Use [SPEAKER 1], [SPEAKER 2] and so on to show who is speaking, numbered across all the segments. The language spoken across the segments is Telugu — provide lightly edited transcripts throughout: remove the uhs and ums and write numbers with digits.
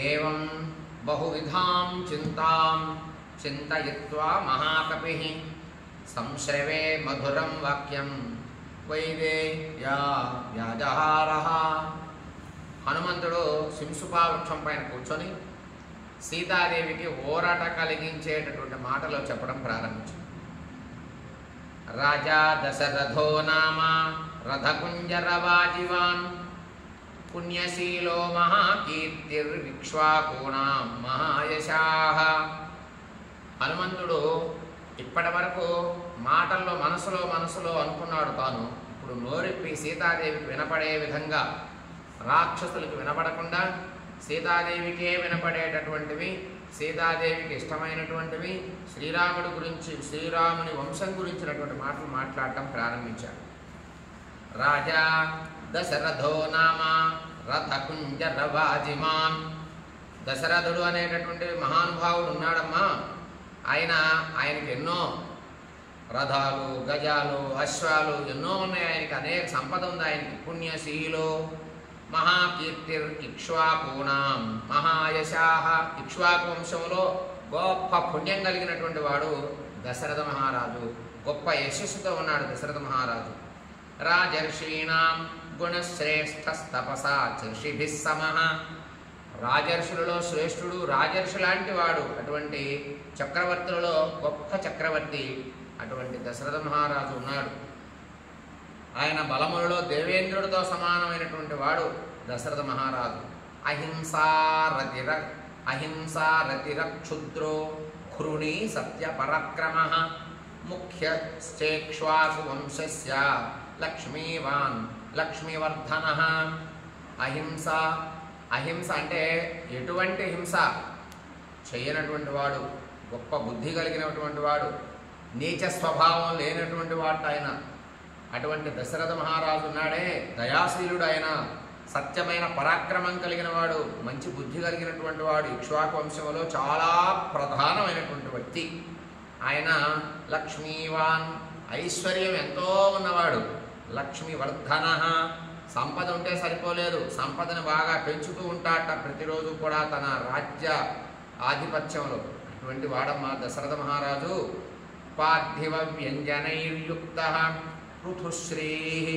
[SPEAKER 1] ఏవం బహువిధాం చింతాం చింతయిత్వా మహాకపిః సంశ్రవే మధురం వాక్యం వైదేహ్యా వ్యాజహారః. హనుమంతుడు శింసుపా వృక్షం పైన కూర్చొని సీతాదేవికి ఊరట కలిగించేటటువంటి మాటలు చెప్పడం ప్రారంభించాడు. రాజా దశరథో నామ రథకుంజరవాజివాన్ పుణ్యశీలో మహాకీర్తిర్విక్ష్వాకూణాం మహాయశాః. హనుమంతుడు ఇప్పటి వరకు మాటల్లో మనసులో అనుకున్నాడు తాను. ఇప్పుడు నోరిప్పి సీతాదేవికి వినపడే విధంగా, రాక్షసులకు వినపడకుండా సీతాదేవికే వినపడేటటువంటివి, సీతాదేవికి ఇష్టమైనటువంటివి, శ్రీరాముడి గురించి, శ్రీరాముని వంశం గురించినటువంటి మాటలు మాట్లాడటం ప్రారంభించాడు. రాజా దశరథో నామ రథకుంజరవాజిమాన్. దశరథుడు అనేటటువంటి మహానుభావుడు ఉన్నాడమ్మా. ఆయనకి ఎన్నో రథాలు, గజాలు, అశ్వాలు ఎన్నో ఉన్నాయి. ఆయనకి అనేక సంపద ఉంది. ఆయనకి పుణ్యశీలో మహాకీర్తిర్ ఇక్ష్వాకూణాం మహాయశాః. ఇక్ష్వాకు వంశంలో గొప్ప పుణ్యం కలిగినటువంటి వాడు దశరథ మహారాజు. గొప్ప యశస్సుతో ఉన్నాడు దశరథ మహారాజు. రాజర్షీణాం గుణశ్రేష్ఠస్తపసా చర్షిభిః సమః. రాజర్షులలో శ్రేష్ఠుడు, రాజర్షి లాంటి వాడు. అటువంటి చక్రవర్తులలో గొప్ప చక్రవర్తి అటువంటి దశరథ మహారాజు ఉన్నాడు. ఆయన బలములలో దేవేంద్రుడితో సమానమైనటువంటి వాడు దశరథ మహారాజు. అహింసారతిరక్షుద్రో ఘృణీ సత్యపరాక్రమః ముఖ్యశ్చేక్ష్వాకు వంశస్య లక్ష్మీవాన్ లక్ష్మీవర్ధనః. అహింస అంటే ఎటువంటి హింస చేయనటువంటి వాడు, గొప్ప బుద్ధి కలిగినటువంటి వాడు, నీచ స్వభావం లేనటువంటి వాడు ఆయన. అటువంటి దశరథ మహారాజు ఉన్నాడే, దయాశీలుడు ఆయన, సత్యమైన పరాక్రమం కలిగిన వాడు, మంచి బుద్ధి కలిగినటువంటి వాడు, ఇక్ష్వాకు వంశంలో చాలా ప్రధానమైనటువంటి వ్యక్తి ఆయన. లక్ష్మీవాన్ ఐశ్వర్యం ఎంతో ఉన్నవాడు, లక్ష్మీవర్ధనః. సంపద ఉంటే సరిపోలేదు, సంపదను బాగా పెంచుతూ ఉంటాడట ప్రతిరోజు కూడా తన రాజ్య ఆధిపత్యంలో. అటువంటి వాడమ్మా దశరథ మహారాజు. పార్థివ వ్యంజనైర్యుక్తః పృథుశ్రీః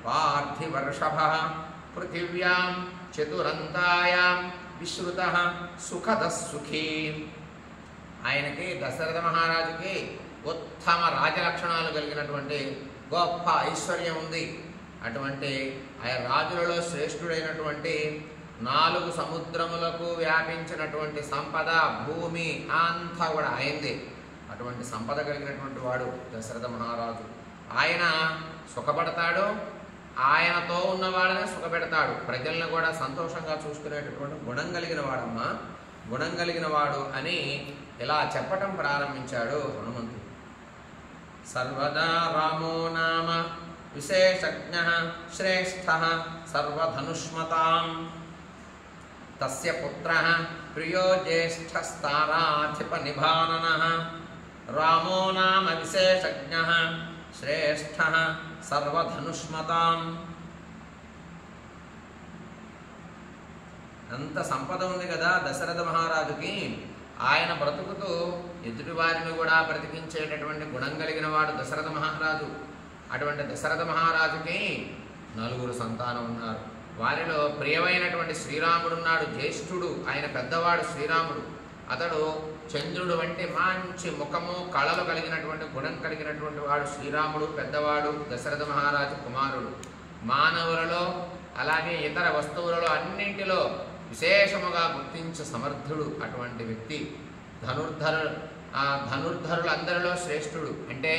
[SPEAKER 1] పార్థివర్షభః పృథివ్యాం చతురంతాయాం విశ్రుతః సుఖదః సుఖీ. ఆయనకి దశరథ మహారాజుకి ఉత్తమ రాజలక్షణాలు కలిగినటువంటి గొప్ప ఐశ్వర్యం ఉంది. అటువంటి ఆయన రాజులలో శ్రేష్ఠుడైనటువంటి 4 సముద్రములకు వ్యాపించినటువంటి సంపద, భూమి అంతా కూడా అయింది. అటువంటి సంపద కలిగినటువంటి వాడు దశరథ మహారాజు. ఆయన సుఖపడతాడు, ఆయనతో ఉన్నవాళ్ళని సుఖపెడతాడు, ప్రజలను కూడా సంతోషంగా చూసుకునేటటువంటి గుణం కలిగిన వాడమ్మా, గుణం కలిగిన వాడు అని ఇలా చెప్పటం ప్రారంభించాడు హనుమంతుడు. సర్వదా రామో నామ విశేషజ్ఞః శ్రేష్ఠః సర్వధనుష్మతాం తస్య పుత్రః ప్రియో జ్యేష్ఠస్తారాధిపనిభాననః. రామో నామ విశేషజ్ఞః శ్రేష్ఠః సర్వధనుష్మతాం. అంత సంపద ఉంది కదా దశరథ మహారాజుకి. ఆయన బ్రతుకుతూ ఎదుటివారిని కూడా బ్రతికించేటటువంటి గుణం కలిగిన వాడు దశరథ మహారాజు. అటువంటి దశరథ మహారాజుకి 4 సంతానం ఉన్నారు. వారిలో ప్రియమైనటువంటి శ్రీరాముడు ఉన్నాడు, జ్యేష్ఠుడు, ఆయన పెద్దవాడు శ్రీరాముడు. అతడు చంద్రుడు వంటి మంచి ముఖము, కళలు కలిగినటువంటి గుణం కలిగినటువంటి వాడు శ్రీరాముడు, పెద్దవాడు, దశరథ మహారాజు కుమారుడు. మానవులలో అలాగే ఇతర వస్తువులలో అన్నింటిలో విశేషముగా గుర్తించే సమర్థుడు అటువంటి వ్యక్తి. ధనుర్ధరులందరిలో శ్రేష్ఠుడు, అంటే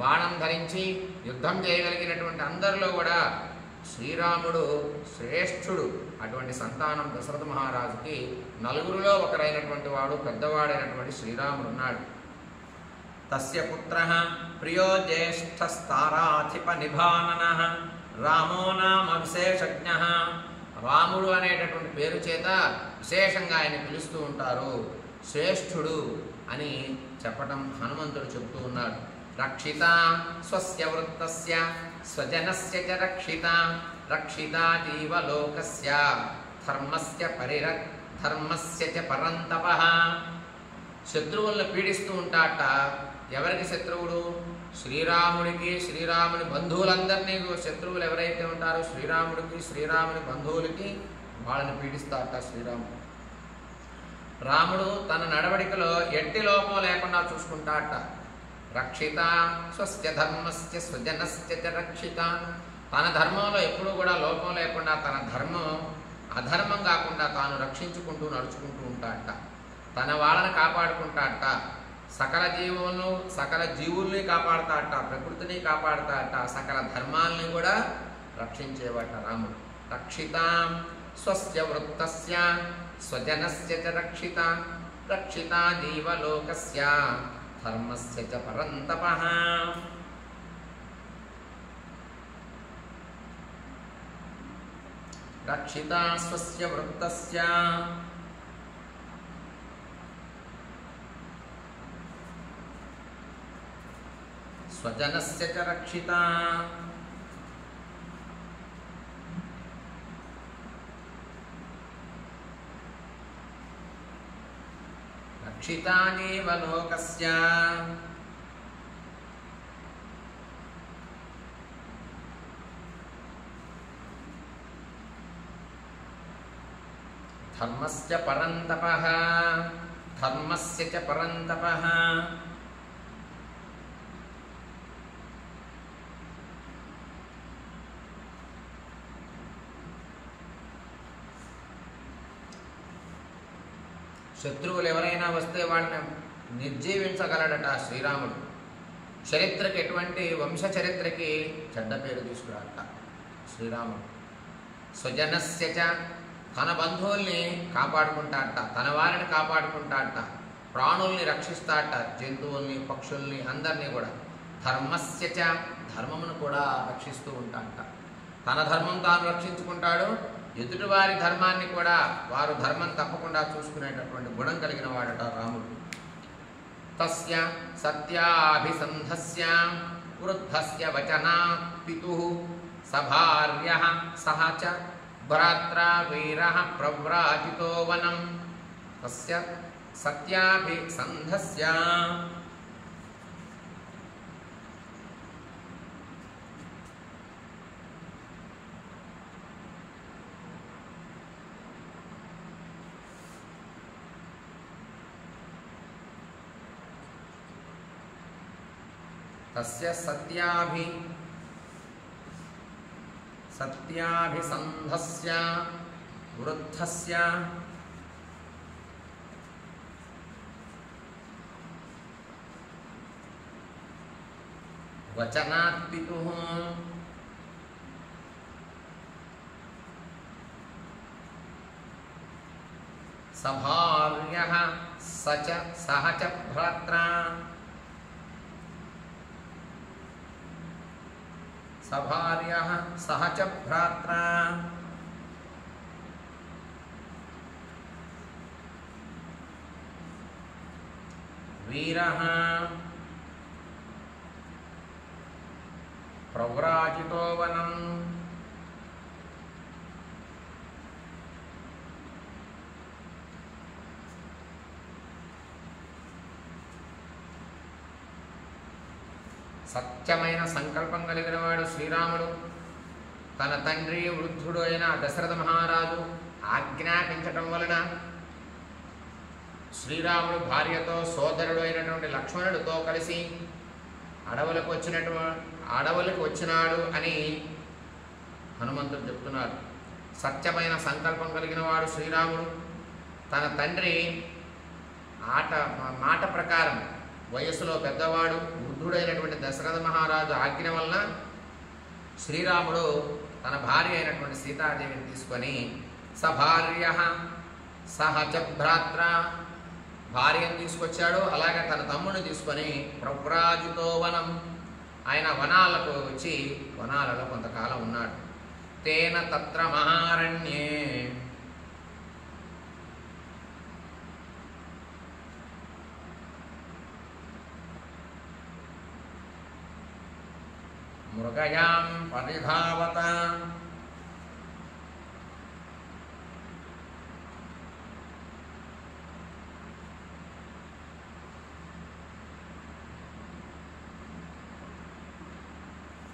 [SPEAKER 1] బాణం ధరించి యుద్ధం చేయగలిగినటువంటి అందరిలో కూడా శ్రీరాముడు శ్రేష్ఠుడు. అటువంటి సంతానం దశరథ మహారాజుకి 4లో ఒకరైనటువంటి వాడు, పెద్దవాడైనటువంటి శ్రీరాముడు ఉన్నాడు. తస్య పుత్రః ప్రియో జ్యేష్ఠస్తారాధిపనిభాననః రామో నామ విశేషజ్ఞః. రాముడు అనేటటువంటి పేరు చేత విశేషంగా ఆయన పిలుస్తూ ఉంటారు. శ్రేష్ఠుడు అని చెప్పటం హనుమంతుడు చెబుతూ ఉన్నాడు. రక్షిత స్వస్య వృత్తస్య స్వజనస్య చ రక్షిత రక్షిత జీవలోకస్య ధర్మస్య ధర్మస్య చ పరంతపః. శత్రువులను పీడిస్తూ ఉంటాట. ఎవరికి శత్రువుడు? శ్రీరాముడికి, శ్రీరాముని బంధువులందరినీ. శత్రువులు ఎవరైతే ఉంటారో శ్రీరాముడికి, శ్రీరాముని బంధువులకి వాళ్ళని పీడిస్తాట శ్రీరాముడు. రాముడు తన నడవడికలో ఎట్టి లోపం లేకుండా చూసుకుంటాట. రక్షిత స్వస్య ధర్మస్య స్వజనస్య చ రక్షిత. తన ధర్మంలో ఎప్పుడూ కూడా లోపం లేకుండా తన ధర్మం అధర్మం కాకుండా తాను రక్షించుకుంటూ నడుచుకుంటూ ఉంటాడట. తన వాళ్ళని కాపాడుకుంటాడట. సకల జీవుల్ని కాపాడుతాడట, ప్రకృతిని కాపాడుతాడట, సకల ధర్మాల్ని కూడా రక్షించేవాట రాముడు. రక్షిత స్వస్య వృత్తస్య స్వజనస్య చ రక్షిత. రక్షిత జీవలోకస్య ధర్మస్య చ పరంతపః. రక్షిత స్వస్య వృత్తస్య స్వజనస్య చ రక్షిత. రక్షిత జీవలోకస్య ధర్మస్య పరంతపః. ధర్మస్య చ పరంతపః. శత్రువులు ఎవరైనా వస్తే వాడిని నిర్జీవించగలడట శ్రీరాముడు. చరిత్రకి, ఎటువంటి వంశ చరిత్రకి చెడ్డ పేరు తీసుకురాట శ్రీరాముడు. స్వజనస్య చ, తన బంధువుల్ని కాపాడుకుంటాడట, తన వారిని కాపాడుకుంటాడట, ప్రాణుల్ని రక్షిస్తాడట, జంతువుల్ని, పక్షుల్ని, అందరినీ కూడా. ధర్మస్య చ, ధర్మమును కూడా రక్షిస్తూ ఉంటాడట. తన ధర్మం తాను రక్షించుకుంటాడు, ఎదుటివారి ధర్మాన్ని కూడా వారు ధర్మం తప్పకుండా చూసుకునేటటువంటి గుణం కలిగిన వాడట రాముడు. తస్య సత్యాభిసంధస్య వృద్ధస్య వచనాత్ పితుః సభార్యః సహ చ భ్రాత్రా వీరః ప్రవ్రాజితో వనం. తస్య సత్యాభిసంధస్య, తస్య సత్యాభిసంధస్య వృద్ధస్య వచనాత్ పితుః సభార్యః సహ చ భ్రాత్రా. సభార్యః సహ చ భ్రాత్రా వీరః ప్రవ్రాజితో వనం. సత్యమైన సంకల్పం కలిగిన వాడు శ్రీరాముడు. తన తండ్రి వృద్ధుడు అయిన దశరథ మహారాజు ఆజ్ఞాపించటం వలన శ్రీరాముడు భార్యతో, సోదరుడు అయినటువంటి లక్ష్మణుడితో కలిసి అడవులకు వచ్చినాడు అని హనుమంతుడు చెప్తున్నాడు. సత్యమైన సంకల్పం కలిగిన వాడు శ్రీరాముడు. తన తండ్రి మాట ప్రకారం వయస్సులో పెద్దవాడు, వృద్ధుడైనటువంటి దశరథ మహారాజు ఆజ్ఞ వలన శ్రీరాముడు తన భార్య అయినటువంటి సీతాదేవిని తీసుకొని సభార్యః సహ చ భ్రాత్రా, భార్యను తీసుకొచ్చాడు. అలాగే తన తమ్ముడిని తీసుకొని ప్రవ్రాజితో వనం, ఆయన వనాలకు వచ్చి వనాలలో కొంతకాలం ఉన్నాడు. తేన తత్ర మహారణ్యే మృగయాం పరిధావత.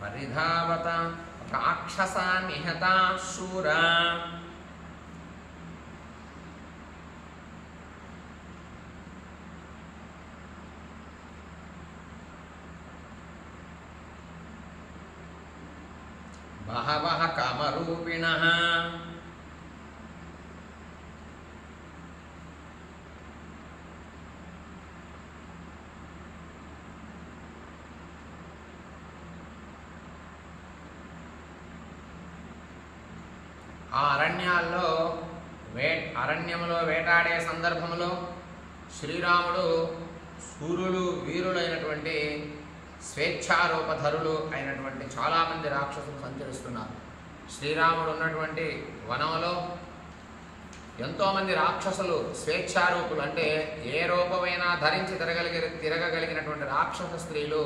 [SPEAKER 1] పరిధావత రాక్షసాన్ నిహతా శూరా బహవః కామరూపిణః ఆ అరణ్యంలో వేటాడే సందర్భంలో శ్రీరాముడు సూర్యులు వీరులైనటువంటి స్వేచ్ఛారూపధరులు అయినటువంటి చాలామంది రాక్షసులు సంచరిస్తున్నారు. శ్రీరాముడు ఉన్నటువంటి వనంలో ఎంతోమంది రాక్షసులు స్వేచ్ఛారూపులు, అంటే ఏ రూపమైనా ధరించి తిరగగలిగినటువంటి రాక్షస స్త్రీలు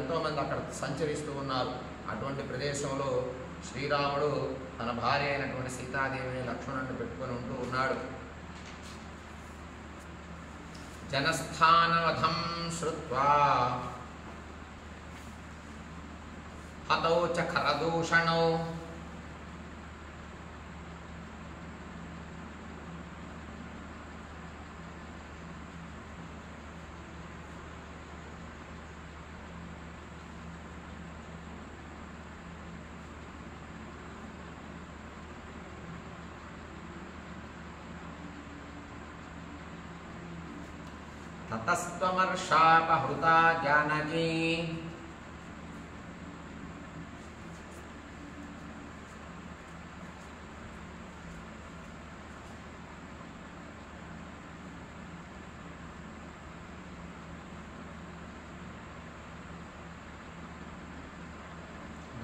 [SPEAKER 1] ఎంతోమంది అక్కడ సంచరిస్తూ ఉన్నారు. అటువంటి ప్రదేశంలో శ్రీరాముడు తన భార్య అయినటువంటి సీతాదేవిని లక్ష్మణుడిని పెట్టుకొని ఉంటూ ఉన్నాడు. జనస్థానవధం శ్రుత్వా హతౌ చ ఖరదూషణౌ తతస్త్వమర్షాపహృతా జానకీ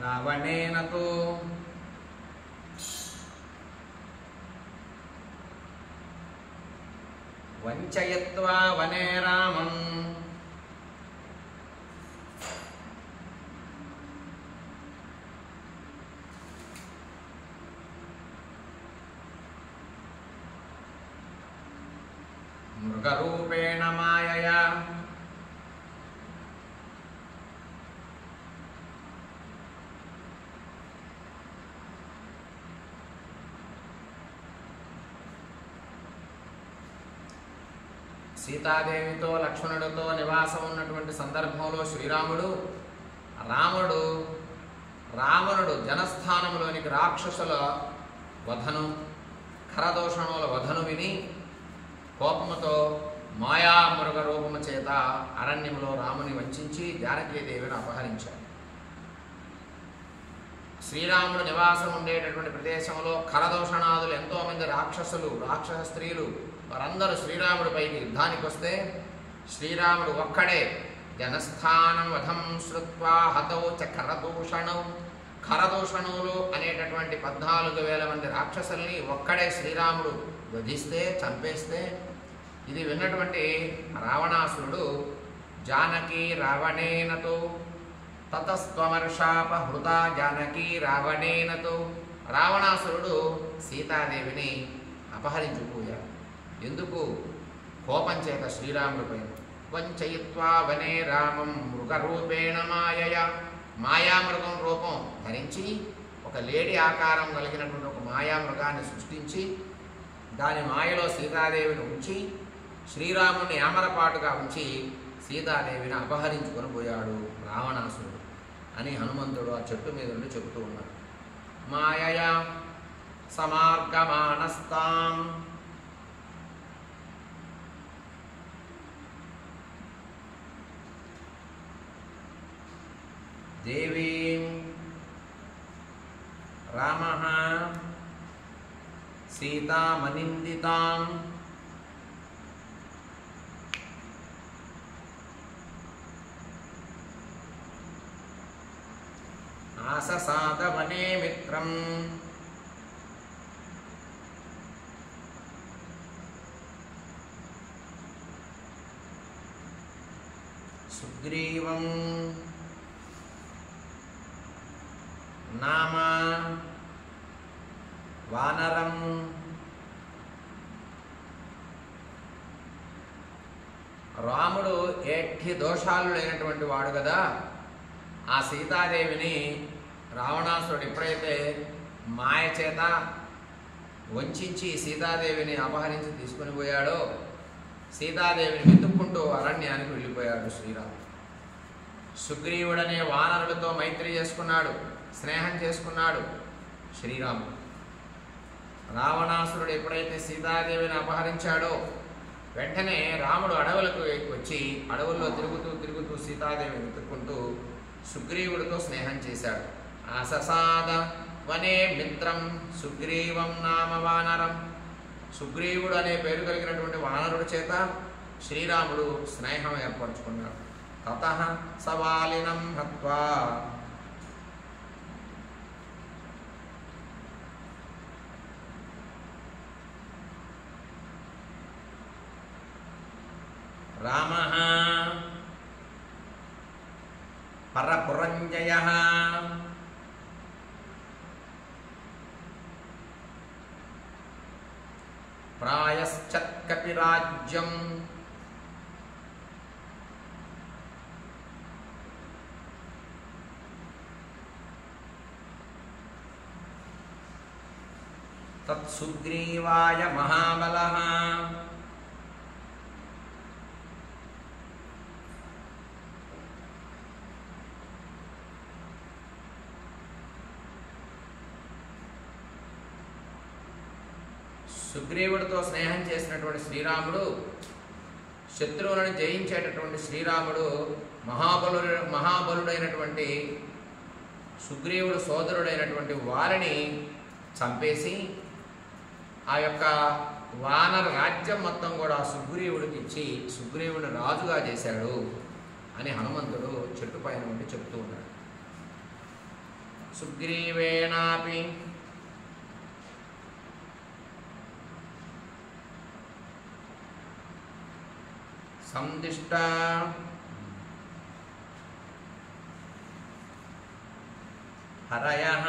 [SPEAKER 1] రావణేన తు వంచయత్వా వనే రామం మృగరూపేణ మాయయా సీతాదేవితో లక్ష్మణుడితో నివాసం ఉన్నటువంటి సందర్భంలో రావణుడు జనస్థానంలోనికి రాక్షసుల వధను ఖరదూషణుల వధను విని కోపముతో మాయామృగ రూపము చేత అరణ్యంలో రాముని వంచించి జానకీదేవిని అపహరించాడు. శ్రీరాముడు నివాసం ఉండేటటువంటి ప్రదేశంలో ఖరదూషణాదులు ఎంతోమంది రాక్షస స్త్రీలు వారందరూ శ్రీరాముడిపైకి యుద్ధానికి వస్తే శ్రీరాముడు ఒక్కడే జనస్థానం వధం శ్రుత్వా హతౌ చ ఖరదూషణులు అనేటటువంటి 14,000 మంది రాక్షసుల్ని ఒక్కడే శ్రీరాముడు వధిస్తే చంపేస్తే ఇది విన్నటువంటి రావణాసురుడు జానకీ రావణేనతో తతస్త్వమర్షాపహృతా జానకీ రావణేనతో రావణాసురుడు సీతాదేవిని అపహరించుకుపోయాడు. ఎందుకు? కోపం చేత శ్రీరాముడి పైన. వంచయిత్వా వనే రామం మృగరూపేణ మాయయా మాయామృగం రూపం ధరించి ఒక లేడీ ఆకారం కలిగినటువంటి ఒక మాయామృగాన్ని సృష్టించి దాని మాయలో సీతాదేవిని ఉంచి శ్రీరాముడిని ఆమరపాటుగా ఉంచి సీతాదేవిని అపహరించుకొని పోయాడు రావణాసురుడు అని హనుమంతుడు ఆ చెట్టు మీద నుండి చెబుతూ ఉన్నాడు. మాయయా సమార్గమానస్తాం దేవీం రామః సీతామనిందితాం ఆససాద వనే మిత్రం సుగ్రీవం నామ వానరం రాముడు ఎట్టి దోషాలు లేనటువంటి వాడు కదా. ఆ సీతాదేవిని రావణాసురుడు ఎప్పుడైతే మాయ చేత వంచి సీతాదేవిని అపహరించి తీసుకుని పోయాడో, సీతాదేవిని వెతుక్కుంటూ అరణ్యానికి వెళ్ళిపోయాడు శ్రీరాముడు. సుగ్రీవుడనే వానరులతో మైత్రి చేసుకున్నాడు, స్నేహం చేసుకున్నాడు శ్రీరాముడు. రావణాసురుడు ఎప్పుడైతే సీతాదేవిని అపహరించాడో వెంటనే రాముడు అడవులకు వచ్చి అడవుల్లో తిరుగుతూ సీతాదేవిని వెతుక్కుంటూ సుగ్రీవుడితో స్నేహం చేశాడు. అససాద వనే మిత్రం సుగ్రీవం నామ వానరం. సుగ్రీవుడు అనే పేరు కలిగినటువంటి వానరుడి చేత శ్రీరాముడు స్నేహం ఏర్పరచుకున్నాడు. తతః సవాలినం హత్వా రామః పరపురంజయః ప్రాయశ్చత్కపిరాజ్యం తత్సుగ్రీవాయ మహాబలః. సుగ్రీవుడితో స్నేహం చేసినటువంటి శ్రీరాముడు, శత్రువులను జయించేటటువంటి శ్రీరాముడు మహాబలుడైనటువంటి సుగ్రీవుడు సోదరుడైనటువంటి వారిని చంపేసి ఆ యొక్క వానర రాజ్యం మొత్తం కూడా సుగ్రీవుడికి ఇచ్చి సుగ్రీవుని రాజుగా చేశాడు అని హనుమంతుడు చెట్టు పైన ఉండి చెప్తూ ఉన్నాడు. సుగ్రీవేనాపి సందిష్ట హరయః